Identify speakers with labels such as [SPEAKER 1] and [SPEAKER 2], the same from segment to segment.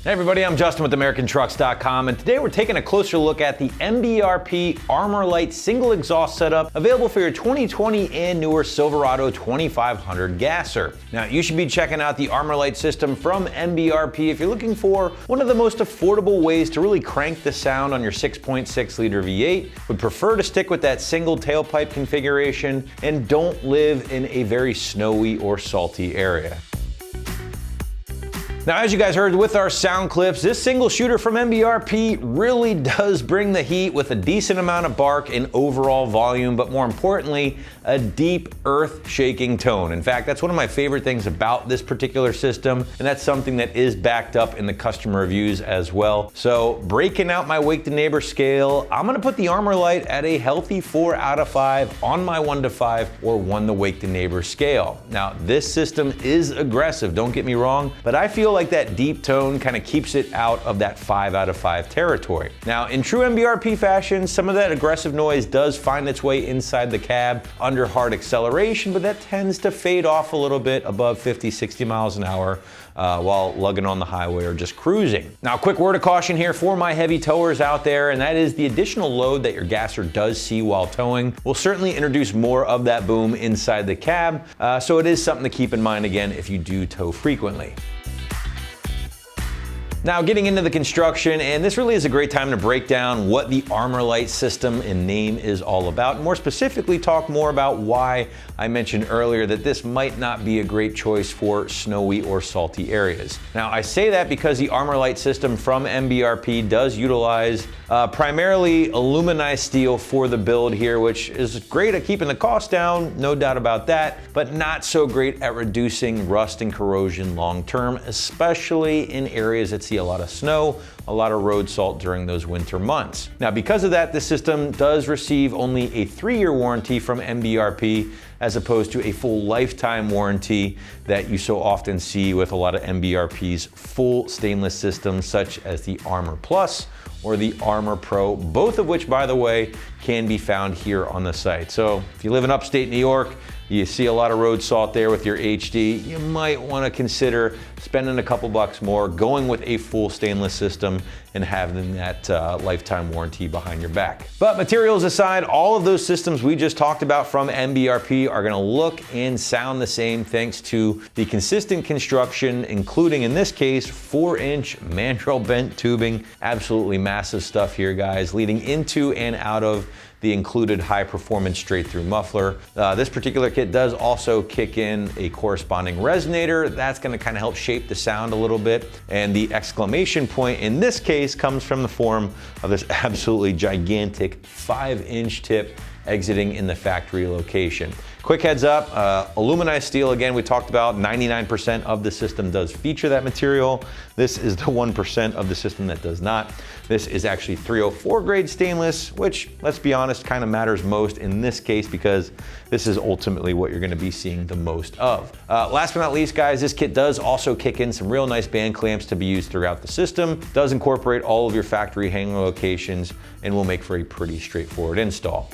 [SPEAKER 1] Hey everybody, I'm Justin with AmericanTrucks.com, and today we're taking a closer look at the MBRP Armor-Lite single exhaust setup available for your 2020 and newer Silverado 2500 gasser. Now, you should be checking out the Armor-Lite system from MBRP if you're looking for one of the most affordable ways to really crank the sound on your 6.6 liter V8, would prefer to stick with that single tailpipe configuration, and don't live in a very snowy or salty area. Now, as you guys heard with our sound clips, this single shooter from MBRP really does bring the heat with a decent amount of bark and overall volume, but more importantly, a deep earth-shaking tone. In fact, that's one of my favorite things about this particular system, and that's something that is backed up in the customer reviews as well. So, breaking out my Wake the Neighbor scale, I'm gonna put the Armor-Lite at a healthy 4 out of 5 on my 1 to 5 or 1 the Wake the Neighbor scale. Now, this system is aggressive, don't get me wrong, but I feel like that deep tone kind of keeps it out of that 5 out of 5 territory. Now, in true MBRP fashion, some of that aggressive noise does find its way inside the cab under hard acceleration, but that tends to fade off a little bit above 50, 60 miles an hour while lugging on the highway or just cruising. Now, a quick word of caution here for my heavy towers out there, and that is the additional load that your gasser does see while towing will certainly introduce more of that boom inside the cab, so it is something to keep in mind again if you do tow frequently. Now, getting into the construction, and this really is a great time to break down what the Armor-Lite system and name is all about, and more specifically talk more about why I mentioned earlier that this might not be a great choice for snowy or salty areas. Now, I say that because the Armor-Lite system from MBRP does utilize primarily aluminized steel for the build here, which is great at keeping the cost down, no doubt about that, but not so great at reducing rust and corrosion long term, especially in areas that see a lot of snow, a lot of road salt during those winter months. Now, because of that, this system does receive only a 3-year warranty from MBRP as opposed to a full lifetime warranty that you so often see with a lot of MBRP's full stainless systems such as the Armor Plus or the Armor Pro, both of which, by the way, can be found here on the site. So if you live in upstate New York, you see a lot of road salt there with your HD, you might want to consider spending a couple bucks more, going with a full stainless system and having that lifetime warranty behind your back. But materials aside, all of those systems we just talked about from MBRP are going to look and sound the same thanks to the consistent construction, including in this case 4-inch mandrel bent tubing. Absolutely massive stuff here, guys, leading into and out of the included high performance straight through muffler. This particular kit does also kick in a corresponding resonator. That's gonna kind of help shape the sound a little bit. And the exclamation point in this case comes from the form of this absolutely gigantic 5-inch tip exiting in the factory location. Quick heads up, aluminized steel, again, we talked about 99% of the system does feature that material. This is the 1% of the system that does not. This is actually 304 grade stainless, which, let's be honest, kind of matters most in this case because this is ultimately what you're gonna be seeing the most of. Last but not least, guys, this kit does also kick in some real nice band clamps to be used throughout the system, does incorporate all of your factory hanger locations, and will make for a pretty straightforward install.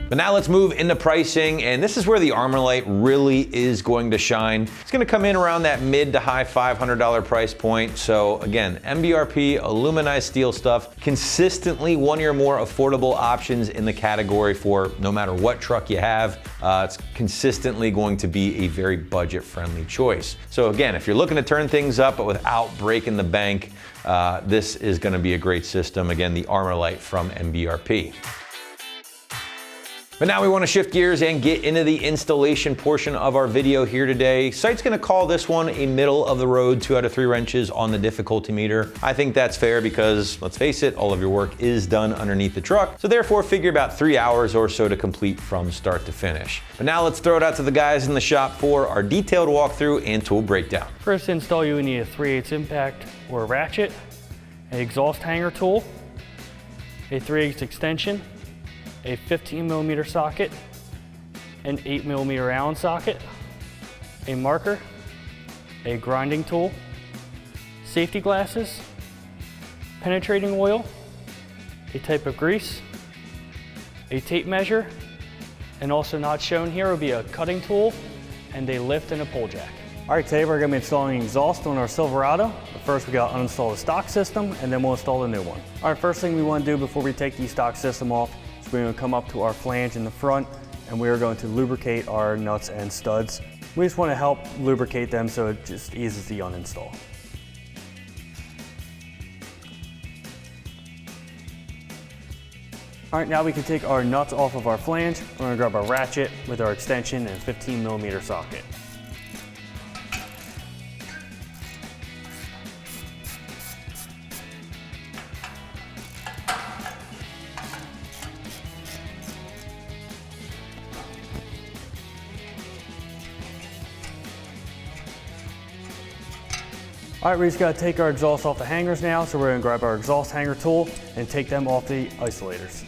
[SPEAKER 1] But now let's move into pricing, and this is where the Armor-Lite really is going to shine. It's gonna come in around that mid to high $500 price point. So again, MBRP, aluminized steel stuff, consistently one of your more affordable options in the category for no matter what truck you have. It's consistently going to be a very budget-friendly choice. So again, if you're looking to turn things up but without breaking the bank, this is gonna be a great system. Again, the Armor-Lite from MBRP. But now we want to shift gears and get into the installation portion of our video here today. Site's going to call this one a middle of the road 2 out of 3 wrenches on the difficulty meter. I think that's fair because, let's face it, all of your work is done underneath the truck. So therefore, figure about 3 hours or so to complete from start to finish. But now let's throw it out to the guys in the shop for our detailed walkthrough and tool breakdown.
[SPEAKER 2] First to install, you would need a 3/8 impact or a ratchet, an exhaust hanger tool, a 3/8 extension, a 15mm socket, an 8mm Allen socket, a marker, a grinding tool, safety glasses, penetrating oil, a type of grease, a tape measure, and also not shown here will be a cutting tool and a lift and a pull jack. All right, today we're gonna be installing exhaust on our Silverado. But first we gotta uninstall the stock system and then we'll install the new one. All right, first thing we wanna do before we take the stock system off is we're gonna come up to our flange in the front and we are going to lubricate our nuts and studs. We just wanna help lubricate them so it just eases the uninstall. All right, now we can take our nuts off of our flange. We're gonna grab our ratchet with our extension and 15mm socket. All right, we just gotta take our exhaust off the hangers now, so we're gonna grab our exhaust hanger tool and take them off the isolators.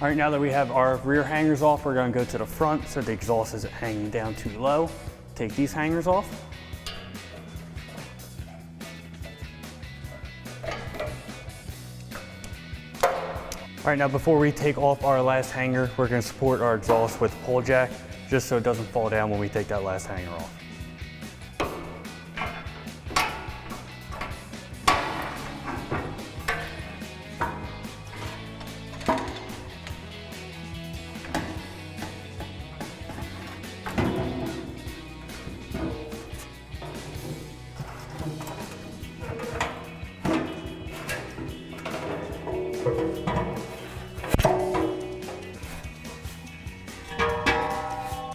[SPEAKER 2] All right, now that we have our rear hangers off, we're gonna go to the front so the exhaust isn't hanging down too low. Take these hangers off. All right, now before we take off our last hanger, we're gonna support our exhaust with a pull jack just so it doesn't fall down when we take that last hanger off.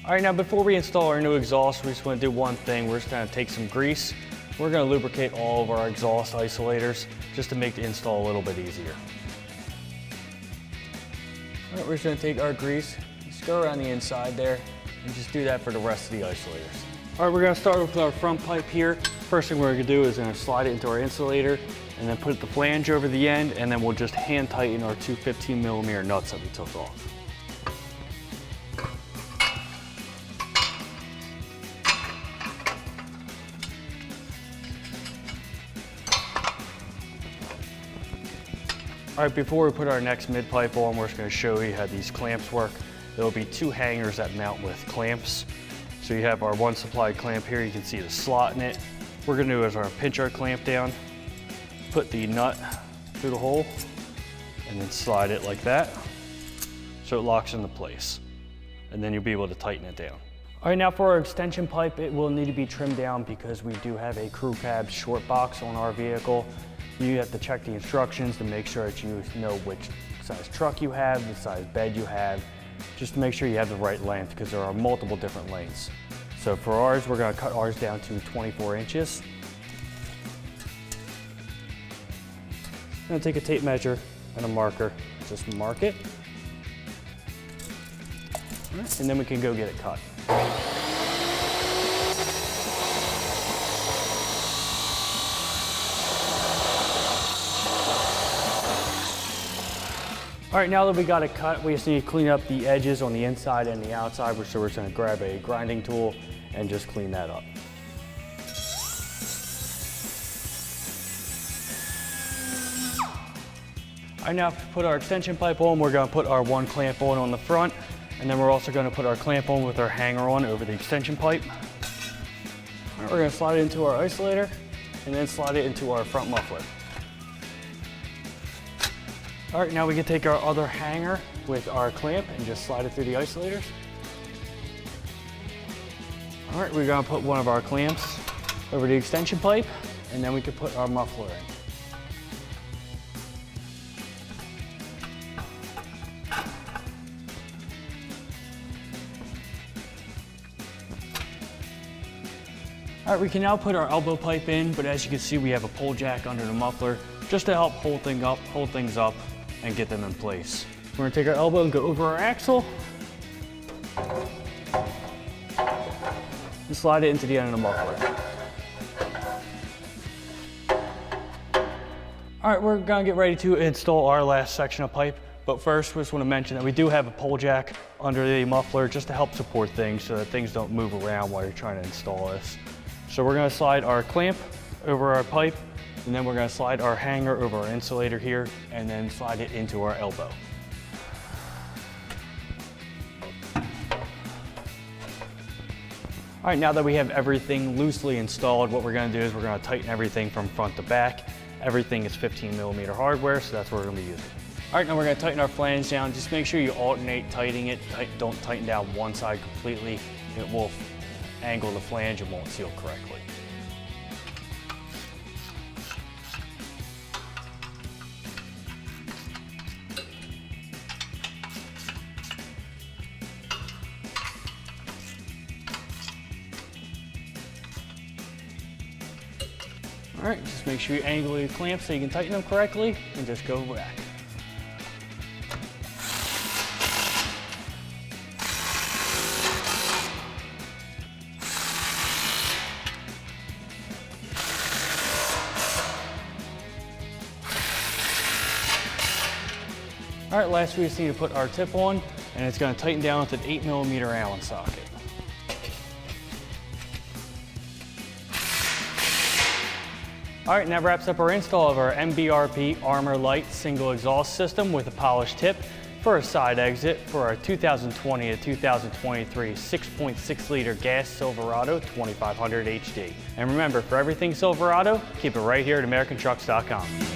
[SPEAKER 2] All right, now before we install our new exhaust, we just want to do one thing. We're just going to take some grease. We're going to lubricate all of our exhaust isolators just to make the install a little bit easier. All right, we're just going to take our grease, just go around the inside there, and just do that for the rest of the isolators. All right, we're going to start with our front pipe here. First thing we're going to do is going to slide it into our insulator and then put the flange over the end, and then we'll just hand tighten our two 15mm nuts that we took off. All right, before we put our next mid pipe on, we're just gonna show you how these clamps work. There'll be two hangers that mount with clamps. So you have our one supplied clamp here, you can see the slot in it. What we're gonna do is pinch our clamp down, put the nut through the hole, and then slide it like that, so it locks into place. And then you'll be able to tighten it down. All right, now for our extension pipe, it will need to be trimmed down because we do have a crew cab short box on our vehicle. You have to check the instructions to make sure that you know which size truck you have, the size bed you have, just to make sure you have the right length because there are multiple different lengths. So for ours, we're gonna cut ours down to 24 inches. I'm gonna take a tape measure and a marker, just mark it. All right, and then we can go get it cut. All right, now that we got it cut, we just need to clean up the edges on the inside and the outside, so we're just gonna grab a grinding tool and just clean that up. All right, now to put our extension pipe on, we're gonna put our one clamp on the front, and then we're also gonna put our clamp on with our hanger on over the extension pipe. All right, we're gonna slide it into our isolator, and then slide it into our front muffler. All right, now we can take our other hanger with our clamp and just slide it through the isolators. All right, we're gonna put one of our clamps over the extension pipe, and then we can put our muffler in. All right, we can now put our elbow pipe in, but as you can see, we have a pull jack under the muffler just to help hold things up and get them in place. We're gonna take our elbow and go over our axle. and slide it into the end of the muffler. All right, we're gonna get ready to install our last section of pipe, but first we just wanna mention that we do have a pole jack under the muffler just to help support things so that things don't move around while you're trying to install this. So we're gonna slide our clamp over our pipe, and then we're gonna slide our hanger over our insulator here, and then slide it into our elbow. All right, now that we have everything loosely installed, what we're gonna do is we're gonna tighten everything from front to back. Everything is 15mm hardware, so that's what we're gonna be using. All right, now we're gonna tighten our flange down. Just make sure you alternate tightening it. Don't tighten down one side completely. It will angle the flange and won't seal correctly. All right, just make sure you angle your clamps so you can tighten them correctly and just go back. All right, last we just need to put our tip on, and it's gonna tighten down with an 8mm Allen socket. All right, and that wraps up our install of our MBRP Armor-Lite single exhaust system with a polished tip for a side exit for our 2020 to 2023 6.6 liter gas Silverado 2500 HD. And remember, for everything Silverado, keep it right here at AmericanTrucks.com.